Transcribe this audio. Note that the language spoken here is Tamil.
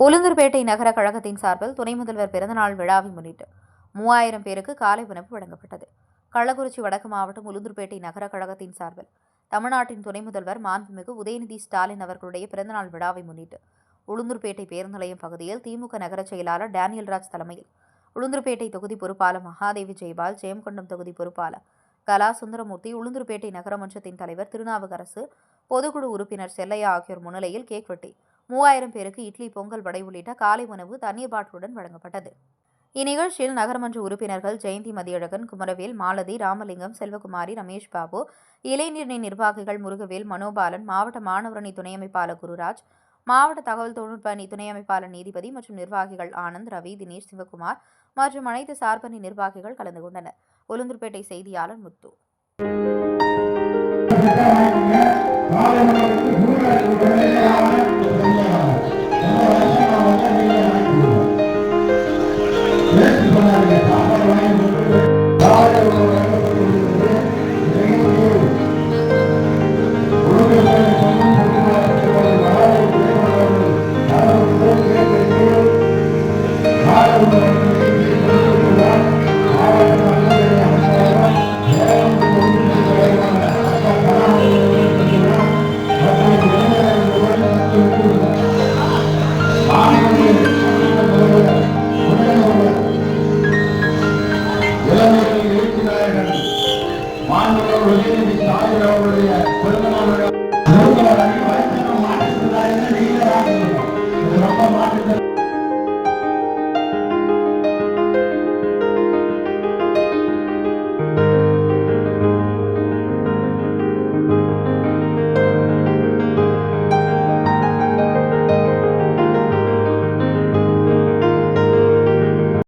உளுந்தூர்பேட்டை நகர கழகத்தின் சார்பில் துணை முதல்வர் பிறந்தநாள் விழாவை முன்னிட்டு 3000 பேருக்கு காலை உணவு வழங்கப்பட்டது. கள்ளக்குறிச்சி வடக்கு மாவட்டம் உளுந்தூர்பேட்டை நகர கழகத்தின் சார்பில் தமிழ்நாட்டின் துணை முதல்வர் மாண்புமிகு உதயநிதி ஸ்டாலின் அவர்களுடைய பிறந்தநாள் விழாவை முன்னிட்டு உளுந்தூர்பேட்டை பேருந்து நிலையம் பகுதியில் திமுக நகர செயலாளர் டேனியல்ராஜ் தலைமையில் உளுந்தூர்பேட்டை தொகுதி பொறுப்பாளர் மகாதேவி ஜெயபால், ஜெயங்கொண்டம் தொகுதி பொறுப்பாளர் கலா சுந்தரமூர்த்தி, உளுந்தூர்பேட்டை நகரமன்றத்தின் தலைவர் திருநாவுக்கரசு, பொதுக்குழு உறுப்பினர் செல்லையா ஆகியோர் முன்னிலையில் கேக் வெட்டி 3000 பேருக்கு இட்லி, பொங்கல், வடை உள்ளிட்ட காலை உணவு தண்ணீர் பாட்டிலுடன் வழங்கப்பட்டது. இந்நிகழ்ச்சியில் நகரமன்ற உறுப்பினர்கள் ஜெயந்தி மதியழகன், குமரவேல், மாலதி, ராமலிங்கம், செல்வகுமாரி, ரமேஷ் பாபு, இளைஞரணி நிர்வாகிகள் முருகவேல், மனோபாலன், மாவட்ட மாணவரணி துணை அமைப்பாளர் குருராஜ், மாவட்ட தகவல் தொழில்நுட்ப அணி துணை அமைப்பாளர் நீதிபதி மற்றும் நிர்வாகிகள் ஆனந்த், ரவி, தினேஷ், சிவகுமார் மற்றும் அனைத்து சார்பணி நிர்வாகிகள் கலந்து கொண்டனர். உளுந்தூர்பேட்டை செய்தியாளர் முத்து. மாண்புமிகு உதயநிதி ஸ்டாலின்